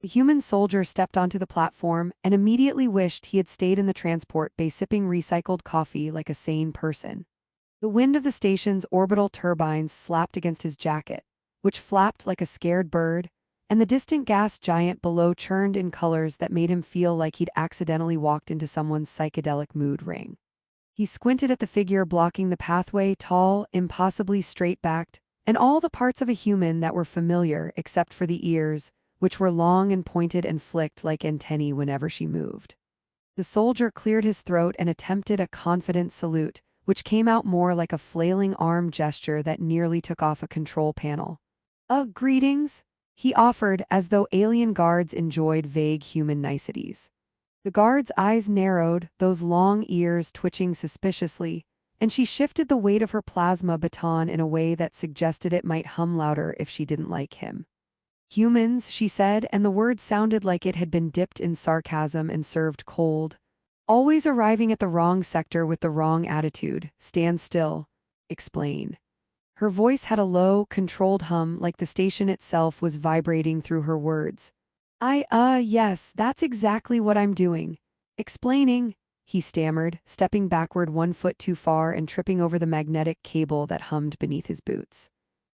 The human soldier stepped onto the platform and immediately wished he had stayed in the transport bay sipping recycled coffee like a sane person. The wind of the station's orbital turbines slapped against his jacket, which flapped like a scared bird, and the distant gas giant below churned in colors that made him feel like he'd accidentally walked into someone's psychedelic mood ring. He squinted at the figure blocking the pathway, tall, impossibly straight-backed, and all the parts of a human that were familiar except for the ears, which were long and pointed and flicked like antennae whenever she moved. The soldier cleared his throat and attempted a confident salute, which came out more like a flailing arm gesture that nearly took off a control panel. Greetings," he offered as though alien guards enjoyed vague human niceties. The guard's eyes narrowed, those long ears twitching suspiciously, and she shifted the weight of her plasma baton in a way that suggested it might hum louder if she didn't like him. "Humans," she said, and the word sounded like it had been dipped in sarcasm and served cold. "Always arriving at the wrong sector with the wrong attitude. Stand still. Explain." Her voice had a low, controlled hum like the station itself was vibrating through her words. Yes, that's exactly what I'm doing. Explaining," he stammered, stepping backward 1 foot too far and tripping over the magnetic cable that hummed beneath his boots.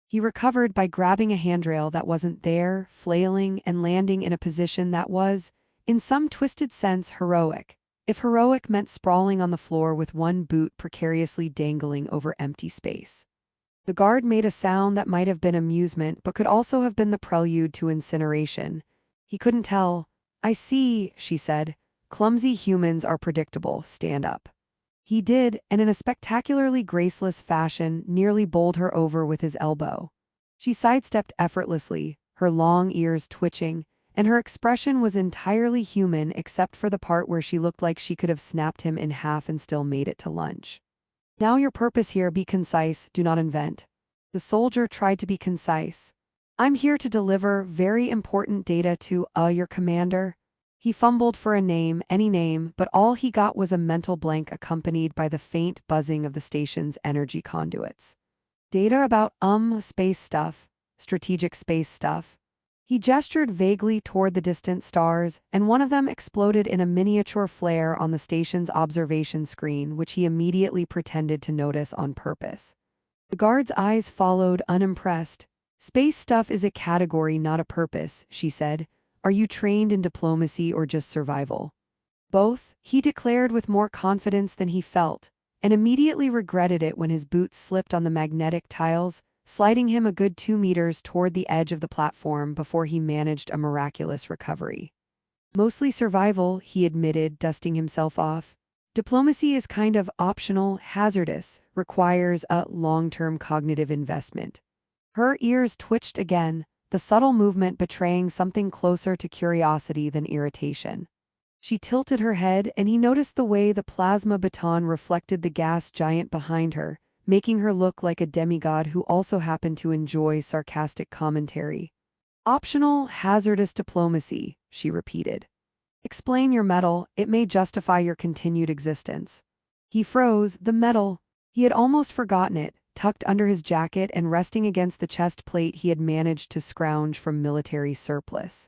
He recovered by grabbing a handrail that wasn't there, flailing, and landing in a position that was, in some twisted sense, heroic, if heroic meant sprawling on the floor with one boot precariously dangling over empty space. The guard made a sound that might have been amusement but could also have been the prelude to incineration. He couldn't tell. "I see," she said. "Clumsy humans are predictable. Stand up." He did, and in a spectacularly graceless fashion nearly bowled her over with his elbow. She sidestepped effortlessly, her long ears twitching, and her expression was entirely human except for the part where she looked like she could have snapped him in half and still made it to lunch. "Now your purpose here, be concise, do not invent." The soldier tried to be concise. "I'm here to deliver very important data to, your commander." He fumbled for a name, any name, but all he got was a mental blank accompanied by the faint buzzing of the station's energy conduits. "Data about, space stuff, strategic space stuff." He gestured vaguely toward the distant stars, and one of them exploded in a miniature flare on the station's observation screen, which he immediately pretended to notice on purpose. The guard's eyes followed, unimpressed. "Space stuff is a category, not a purpose," she said. "Are you trained in diplomacy or just survival?" "Both," he declared with more confidence than he felt, and immediately regretted it when his boots slipped on the magnetic tiles, sliding him a good 2 meters toward the edge of the platform before he managed a miraculous recovery. "Mostly survival," he admitted, dusting himself off. "Diplomacy is kind of optional, hazardous, requires a long-term cognitive investment." Her ears twitched again, the subtle movement betraying something closer to curiosity than irritation. She tilted her head, and he noticed the way the plasma baton reflected the gas giant behind her, making her look like a demigod who also happened to enjoy sarcastic commentary. "Optional, hazardous diplomacy," she repeated. "Explain your metal, it may justify your continued existence." He froze. The metal. He had almost forgotten it, tucked under his jacket and resting against the chest plate he had managed to scrounge from military surplus.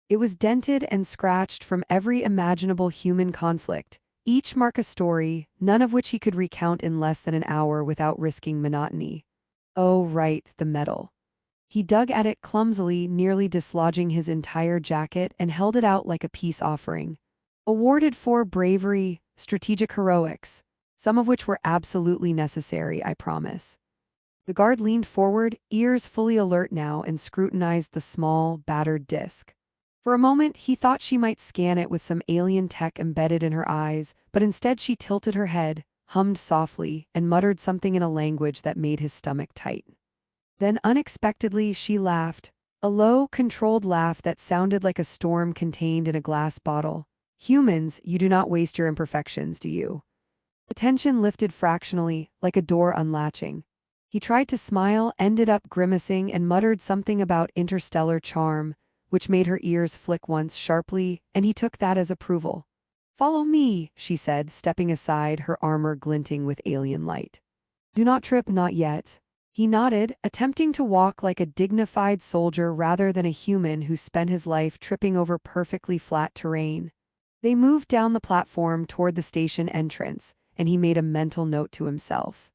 It was dented and scratched from every imaginable human conflict, each mark a story, none of which he could recount in less than an hour without risking monotony. Oh, right, the metal. He dug at it clumsily, nearly dislodging his entire jacket, and held it out like a peace offering. "Awarded for bravery, strategic heroics, some of which were absolutely necessary, I promise." The guard leaned forward, ears fully alert now, and scrutinized the small, battered disc. For a moment, he thought she might scan it with some alien tech embedded in her eyes, but instead she tilted her head, hummed softly, and muttered something in a language that made his stomach tight. Then unexpectedly she laughed, a low, controlled laugh that sounded like a storm contained in a glass bottle. "Humans, you do not waste your imperfections, do you?" The tension lifted fractionally, like a door unlatching. He tried to smile, ended up grimacing, and muttered something about interstellar charm, which made her ears flick once sharply, and he took that as approval. "Follow me," she said, stepping aside, her armor glinting with alien light. "Do not trip, not yet." He nodded, attempting to walk like a dignified soldier rather than a human who spent his life tripping over perfectly flat terrain. They moved down the platform toward the station entrance, and he made a mental note to himself.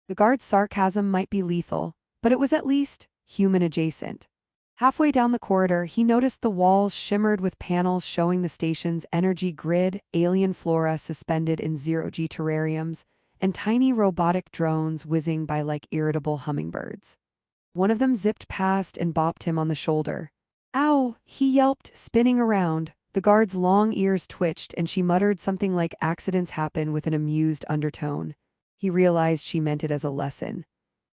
The guard's sarcasm might be lethal, but it was at least human adjacent. Halfway down the corridor, he noticed the walls shimmered with panels showing the station's energy grid, alien flora suspended in zero-G terrariums, and tiny robotic drones whizzing by like irritable hummingbirds. One of them zipped past and bopped him on the shoulder. "Ow!" he yelped, spinning around. The guard's long ears twitched and she muttered something like accidents happen with an amused undertone. He realized she meant it as a lesson.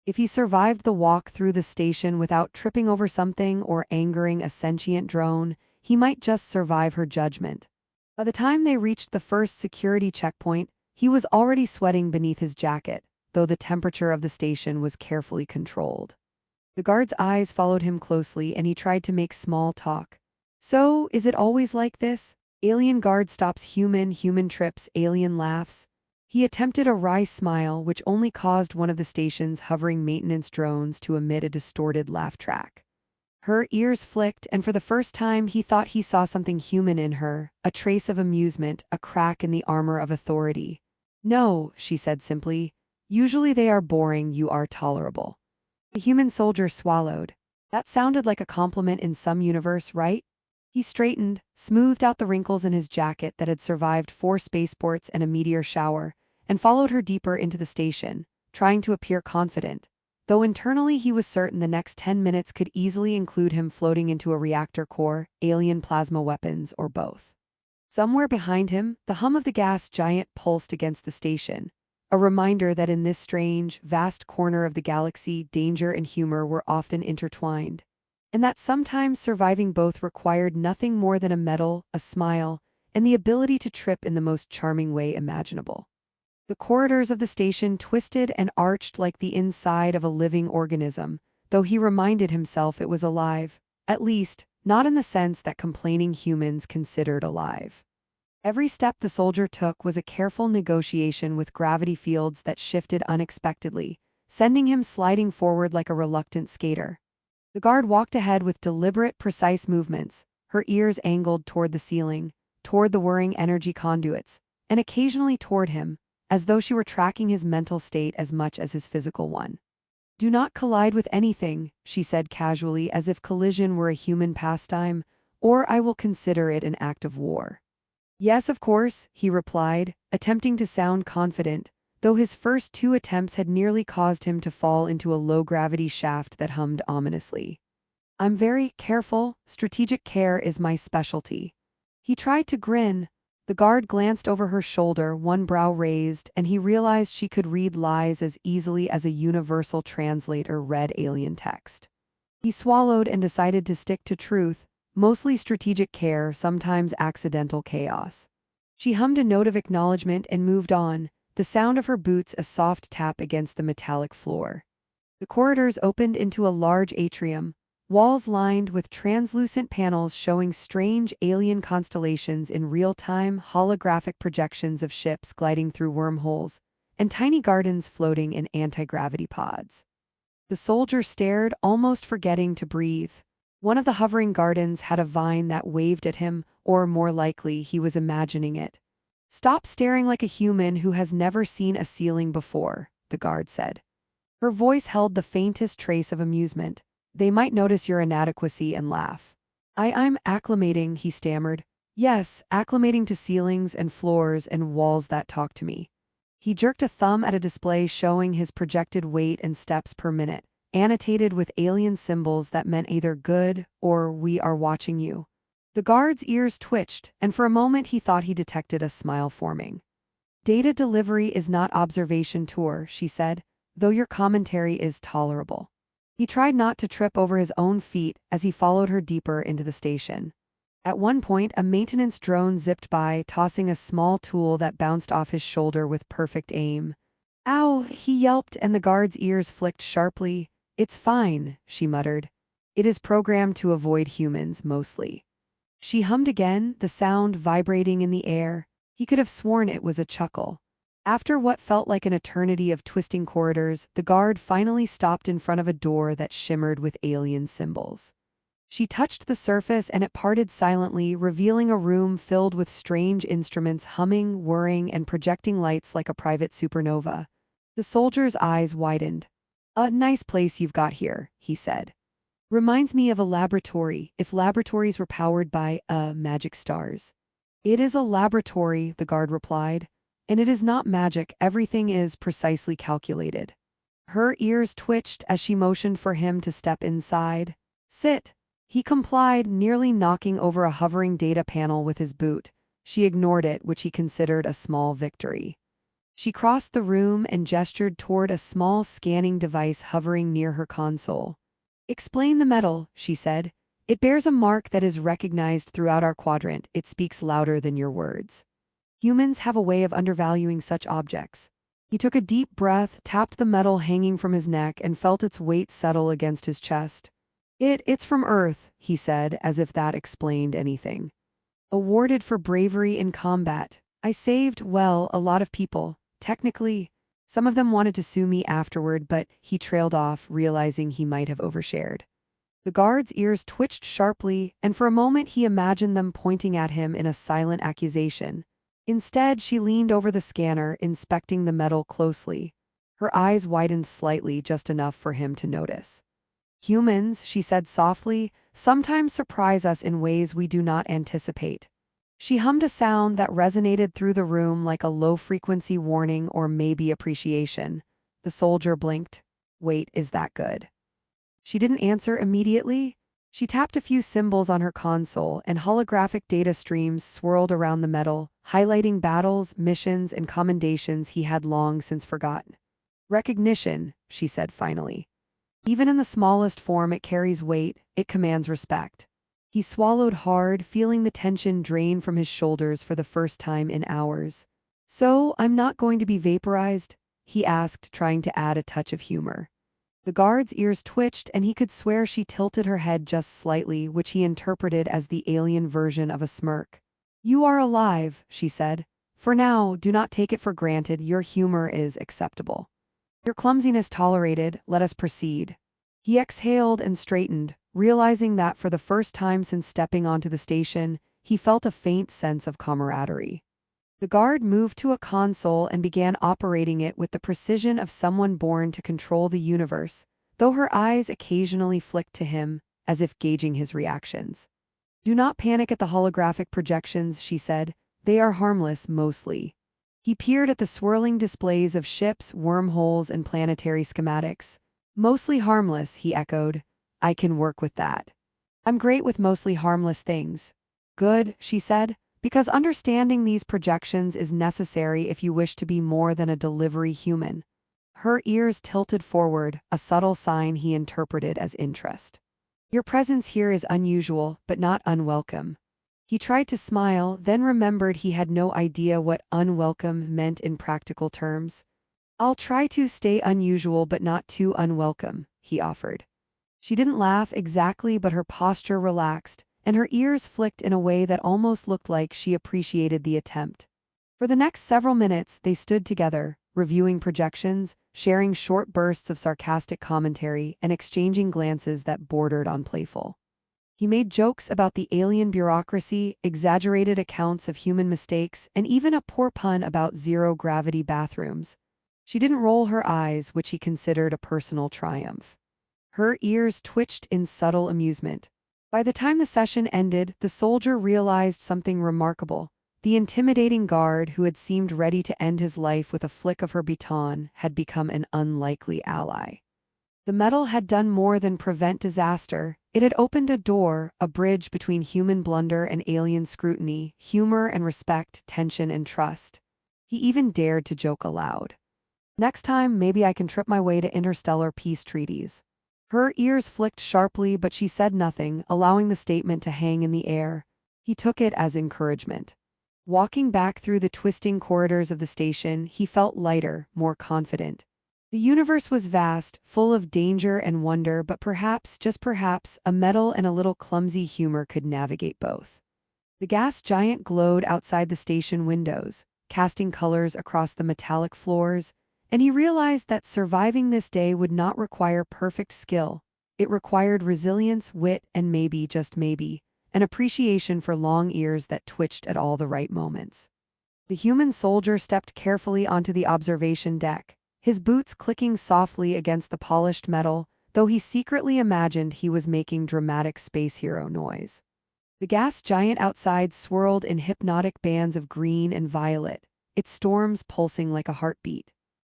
If he survived the walk through the station without tripping over something or angering a sentient drone, he might just survive her judgment. By the time they reached the first security checkpoint, he was already sweating beneath his jacket, though the temperature of the station was carefully controlled. The guard's eyes followed him closely and he tried to make small talk. "So, is it always like this? Alien guard stops human trips, alien laughs." He attempted a wry smile, which only caused one of the station's hovering maintenance drones to emit a distorted laugh track. Her ears flicked, and for the first time he thought he saw something human in her, a trace of amusement, a crack in the armor of authority. "No," she said simply. "Usually they are boring, you are tolerable." The human soldier swallowed. That sounded like a compliment in some universe, right? He straightened, smoothed out the wrinkles in his jacket that had survived 4 spaceports and a meteor shower, and followed her deeper into the station, trying to appear confident, though internally he was certain the next 10 minutes could easily include him floating into a reactor core, alien plasma weapons, or both. Somewhere behind him, the hum of the gas giant pulsed against the station, a reminder that in this strange, vast corner of the galaxy, danger and humor were often intertwined, and that sometimes surviving both required nothing more than a medal, a smile, and the ability to trip in the most charming way imaginable. The corridors of the station twisted and arched like the inside of a living organism, though he reminded himself it was alive, at least, not in the sense that complaining humans considered alive. Every step the soldier took was a careful negotiation with gravity fields that shifted unexpectedly, sending him sliding forward like a reluctant skater. The guard walked ahead with deliberate, precise movements, her ears angled toward the ceiling, toward the whirring energy conduits, and occasionally toward him, as though she were tracking his mental state as much as his physical one. "Do not collide with anything," she said casually, as if collision were a human pastime, "or I will consider it an act of war." "Yes, of course," he replied, attempting to sound confident, though his first 2 attempts had nearly caused him to fall into a low-gravity shaft that hummed ominously. "I'm very careful, strategic care is my specialty." He tried to grin. The guard glanced over her shoulder, one brow raised, and he realized she could read lies as easily as a universal translator read alien text. He swallowed and decided to stick to truth, mostly strategic care, sometimes accidental chaos. She hummed a note of acknowledgement and moved on, the sound of her boots a soft tap against the metallic floor. The corridors opened into a large atrium, walls lined with translucent panels showing strange alien constellations in real-time, holographic projections of ships gliding through wormholes, and tiny gardens floating in anti-gravity pods. The soldier stared, almost forgetting to breathe. One of the hovering gardens had a vine that waved at him, or more likely, he was imagining it. "Stop staring like a human who has never seen a ceiling before," the guard said. Her voice held the faintest trace of amusement. "They might notice your inadequacy and laugh." I'm acclimating," he stammered. "Yes, acclimating to ceilings and floors and walls that talk to me." He jerked a thumb at a display showing his projected weight and steps per minute, annotated with alien symbols that meant either good or "we are watching you." The guard's ears twitched, and for a moment he thought he detected a smile forming. "Data delivery is not observation tour," she said, "though your commentary is tolerable." He tried not to trip over his own feet as he followed her deeper into the station. At one point, a maintenance drone zipped by, tossing a small tool that bounced off his shoulder with perfect aim. "Ow!" he yelped, and the guard's ears flicked sharply. "It's fine," she muttered. "It is programmed to avoid humans, mostly." She hummed again, the sound vibrating in the air. He could have sworn it was a chuckle. After what felt like an eternity of twisting corridors, the guard finally stopped in front of a door that shimmered with alien symbols. She touched the surface and it parted silently, revealing a room filled with strange instruments humming, whirring, and projecting lights like a private supernova. The soldier's eyes widened. "A nice place you've got here," he said. "Reminds me of a laboratory, if laboratories were powered by, magic stars." "It is a laboratory," the guard replied. "And it is not magic, everything is precisely calculated." Her ears twitched as she motioned for him to step inside. "Sit." He complied, nearly knocking over a hovering data panel with his boot. She ignored it, which he considered a small victory. She crossed the room and gestured toward a small scanning device hovering near her console. "Explain the metal," she said. "It bears a mark that is recognized throughout our quadrant. It speaks louder than your words. Humans have a way of undervaluing such objects." He took a deep breath, tapped the metal hanging from his neck, and felt its weight settle against his chest. It's from Earth," he said, as if that explained anything. "Awarded for bravery in combat. I saved, well, a lot of people. Technically, some of them wanted to sue me afterward, but," he trailed off, realizing he might have overshared. The guard's ears twitched sharply, and for a moment he imagined them pointing at him in a silent accusation. Instead, she leaned over the scanner, inspecting the metal closely. Her eyes widened slightly, just enough for him to notice. "Humans," she said softly, "sometimes surprise us in ways we do not anticipate." She hummed a sound that resonated through the room like a low-frequency warning or maybe appreciation. The soldier blinked. "Wait, is that good?" She didn't answer immediately. She tapped a few symbols on her console, and holographic data streams swirled around the metal, highlighting battles, missions, and commendations he had long since forgotten. "Recognition," she said finally. "Even in the smallest form it carries weight, it commands respect." He swallowed hard, feeling the tension drain from his shoulders for the first time in hours. "So, I'm not going to be vaporized?" he asked, trying to add a touch of humor. The guard's ears twitched, and he could swear she tilted her head just slightly, which he interpreted as the alien version of a smirk. "You are alive," she said. "For now, do not take it for granted, your humor is acceptable. Your clumsiness tolerated, let us proceed." He exhaled and straightened, realizing that for the first time since stepping onto the station, he felt a faint sense of camaraderie. The guard moved to a console and began operating it with the precision of someone born to control the universe, though her eyes occasionally flicked to him, as if gauging his reactions. "Do not panic at the holographic projections," she said. "They are harmless, mostly." He peered at the swirling displays of ships, wormholes, and planetary schematics. "Mostly harmless," he echoed. "I can work with that. I'm great with mostly harmless things." "Good," she said, "because understanding these projections is necessary if you wish to be more than a delivery human." Her ears tilted forward, a subtle sign he interpreted as interest. "Your presence here is unusual, but not unwelcome." He tried to smile, then remembered he had no idea what unwelcome meant in practical terms. "I'll try to stay unusual but not too unwelcome," he offered. She didn't laugh exactly, but her posture relaxed, and her ears flicked in a way that almost looked like she appreciated the attempt. For the next several minutes, they stood together, reviewing projections, sharing short bursts of sarcastic commentary, and exchanging glances that bordered on playful. He made jokes about the alien bureaucracy, exaggerated accounts of human mistakes, and even a poor pun about zero-gravity bathrooms. She didn't roll her eyes, which he considered a personal triumph. Her ears twitched in subtle amusement. By the time the session ended, the soldier realized something remarkable. The intimidating guard, who had seemed ready to end his life with a flick of her baton, had become an unlikely ally. The metal had done more than prevent disaster. It had opened a door, a bridge between human blunder and alien scrutiny, humor and respect, tension and trust. He even dared to joke aloud. "Next time, maybe I can trip my way to interstellar peace treaties." Her ears flicked sharply, but she said nothing, allowing the statement to hang in the air. He took it as encouragement. Walking back through the twisting corridors of the station, he felt lighter, more confident. The universe was vast, full of danger and wonder, but perhaps, just perhaps, a metal and a little clumsy humor could navigate both. The gas giant glowed outside the station windows, casting colors across the metallic floors, and he realized that surviving this day would not require perfect skill. It required resilience, wit, and maybe, just maybe, an appreciation for long ears that twitched at all the right moments. The human soldier stepped carefully onto the observation deck, his boots clicking softly against the polished metal, though he secretly imagined he was making dramatic space hero noise. The gas giant outside swirled in hypnotic bands of green and violet, its storms pulsing like a heartbeat.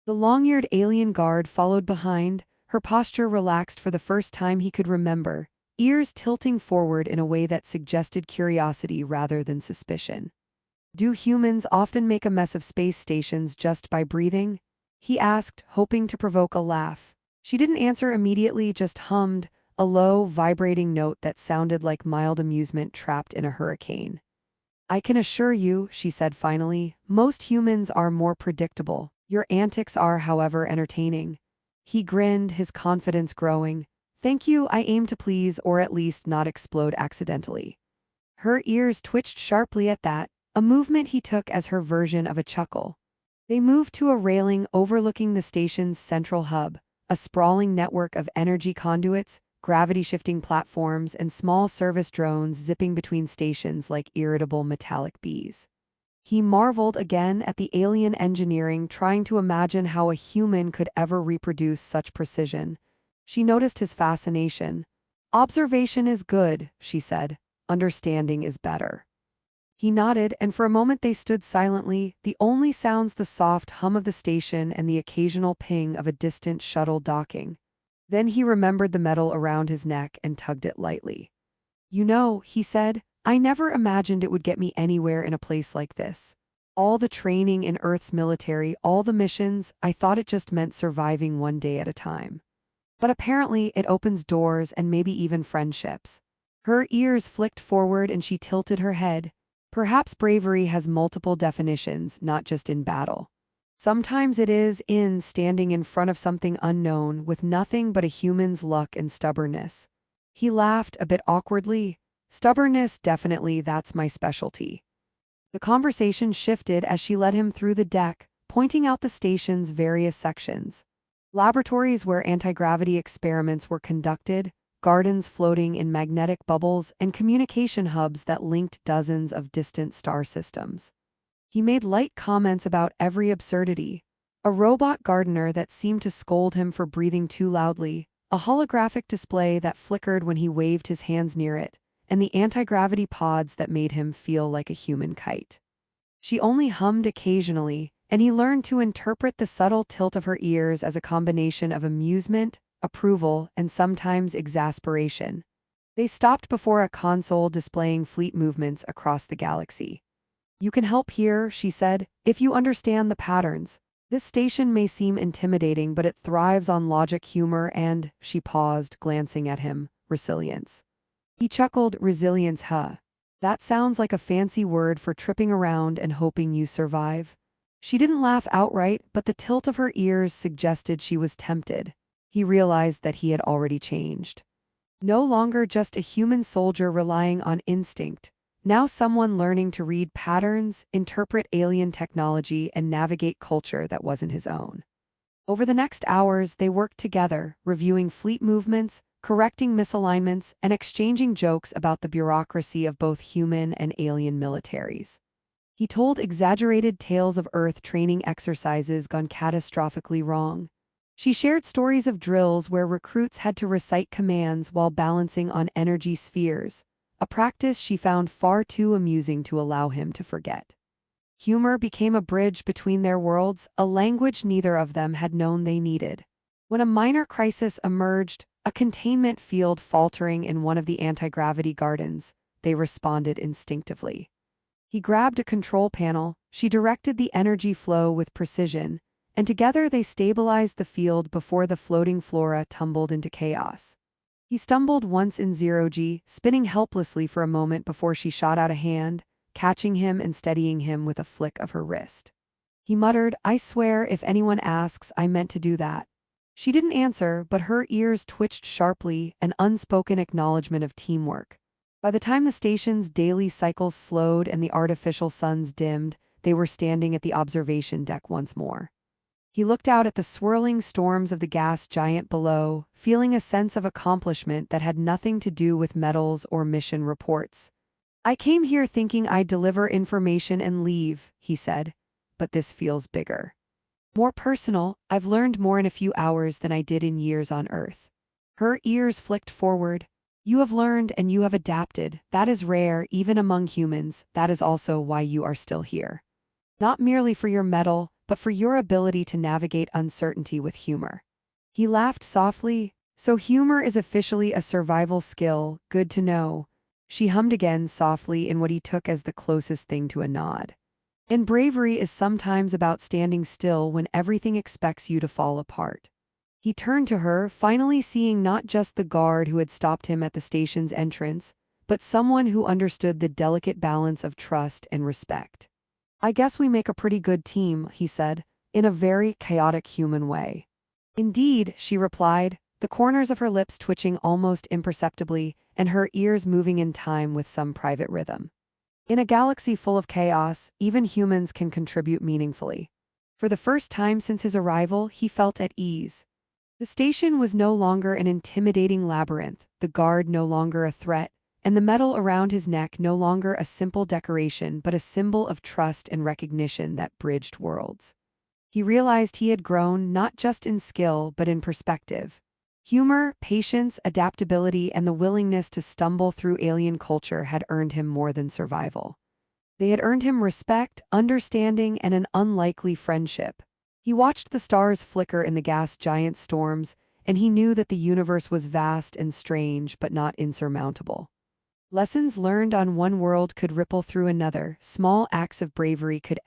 The long-eared alien guard followed behind, her posture relaxed for the first time he could remember, ears tilting forward in a way that suggested curiosity rather than suspicion. "Do humans often make a mess of space stations just by breathing?" he asked, hoping to provoke a laugh. She didn't answer immediately, just hummed, a low, vibrating note that sounded like mild amusement trapped in a hurricane. "I can assure you," she said finally, "most humans are more predictable. Your antics are, however, entertaining." He grinned, his confidence growing. "Thank you, I aim to please, or at least not explode accidentally." Her ears twitched sharply at that, a movement he took as her version of a chuckle. They moved to a railing overlooking the station's central hub, a sprawling network of energy conduits, gravity-shifting platforms, and small service drones zipping between stations like irritable metallic bees. He marveled again at the alien engineering, trying to imagine how a human could ever reproduce such precision. She noticed his fascination. "Observation is good," she said. "Understanding is better." He nodded, and for a moment they stood silently, the only sounds the soft hum of the station and the occasional ping of a distant shuttle docking. Then he remembered the metal around his neck and tugged it lightly. "You know," he said, "I never imagined it would get me anywhere in a place like this. All the training in Earth's military, all the missions, I thought it just meant surviving one day at a time. But apparently it opens doors and maybe even friendships." Her ears flicked forward and she tilted her head. "Perhaps bravery has multiple definitions, not just in battle. Sometimes it is in standing in front of something unknown with nothing but a human's luck and stubbornness." He laughed a bit awkwardly. "Stubbornness, definitely, that's my specialty." The conversation shifted as she led him through the deck, pointing out the station's various sections. Laboratories where anti-gravity experiments were conducted, gardens floating in magnetic bubbles, and communication hubs that linked dozens of distant star systems. He made light comments about every absurdity. A robot gardener that seemed to scold him for breathing too loudly, a holographic display that flickered when he waved his hands near it, and the anti-gravity pods that made him feel like a human kite. She only hummed occasionally, and he learned to interpret the subtle tilt of her ears as a combination of amusement, approval, and sometimes exasperation. They stopped before a console displaying fleet movements across the galaxy. "You can help here," she said, "if you understand the patterns. This station may seem intimidating, but it thrives on logic, humor, and," she paused, glancing at him, "resilience." He chuckled. "Resilience, huh? That sounds like a fancy word for tripping around and hoping you survive." She didn't laugh outright, but the tilt of her ears suggested she was tempted. He realized that he had already changed. No longer just a human soldier relying on instinct, now someone learning to read patterns, interpret alien technology, and navigate culture that wasn't his own. Over the next hours, they worked together, reviewing fleet movements, correcting misalignments, and exchanging jokes about the bureaucracy of both human and alien militaries. He told exaggerated tales of Earth training exercises gone catastrophically wrong. She shared stories of drills where recruits had to recite commands while balancing on energy spheres, a practice she found far too amusing to allow him to forget. Humor became a bridge between their worlds, a language neither of them had known they needed. When a minor crisis emerged, a containment field faltering in one of the anti-gravity gardens, they responded instinctively. He grabbed a control panel, she directed the energy flow with precision, and together they stabilized the field before the floating flora tumbled into chaos. He stumbled once in zero-G, spinning helplessly for a moment before she shot out a hand, catching him and steadying him with a flick of her wrist. He muttered, "I swear if anyone asks, I meant to do that." She didn't answer, but her ears twitched sharply, an unspoken acknowledgement of teamwork. By the time the station's daily cycles slowed and the artificial suns dimmed, they were standing at the observation deck once more. He looked out at the swirling storms of the gas giant below, feeling a sense of accomplishment that had nothing to do with medals or mission reports. "I came here thinking I'd deliver information and leave," he said, "but this feels bigger. More personal. I've learned more in a few hours than I did in years on Earth." Her ears flicked forward. "You have learned and you have adapted. That is rare, even among humans. That is also why you are still here. Not merely for your medal, but for your ability to navigate uncertainty with humor." He laughed softly. "So humor is officially a survival skill. Good to know." She hummed again softly in what he took as the closest thing to a nod. "And bravery is sometimes about standing still when everything expects you to fall apart." He turned to her, finally seeing not just the guard who had stopped him at the station's entrance, but someone who understood the delicate balance of trust and respect. "I guess we make a pretty good team," he said, in a very chaotic human way. "Indeed," she replied, the corners of her lips twitching almost imperceptibly and her ears moving in time with some private rhythm. In a galaxy full of chaos, even humans can contribute meaningfully. For the first time since his arrival, he felt at ease. The station was no longer an intimidating labyrinth, the guard no longer a threat, and the medal around his neck no longer a simple decoration but a symbol of trust and recognition that bridged worlds. He realized he had grown not just in skill but in perspective. Humor, patience, adaptability, and the willingness to stumble through alien culture had earned him more than survival. They had earned him respect, understanding, and an unlikely friendship. He watched the stars flicker in the gas giant storms, and he knew that the universe was vast and strange but not insurmountable. Lessons learned on one world could ripple through another, small acts of bravery could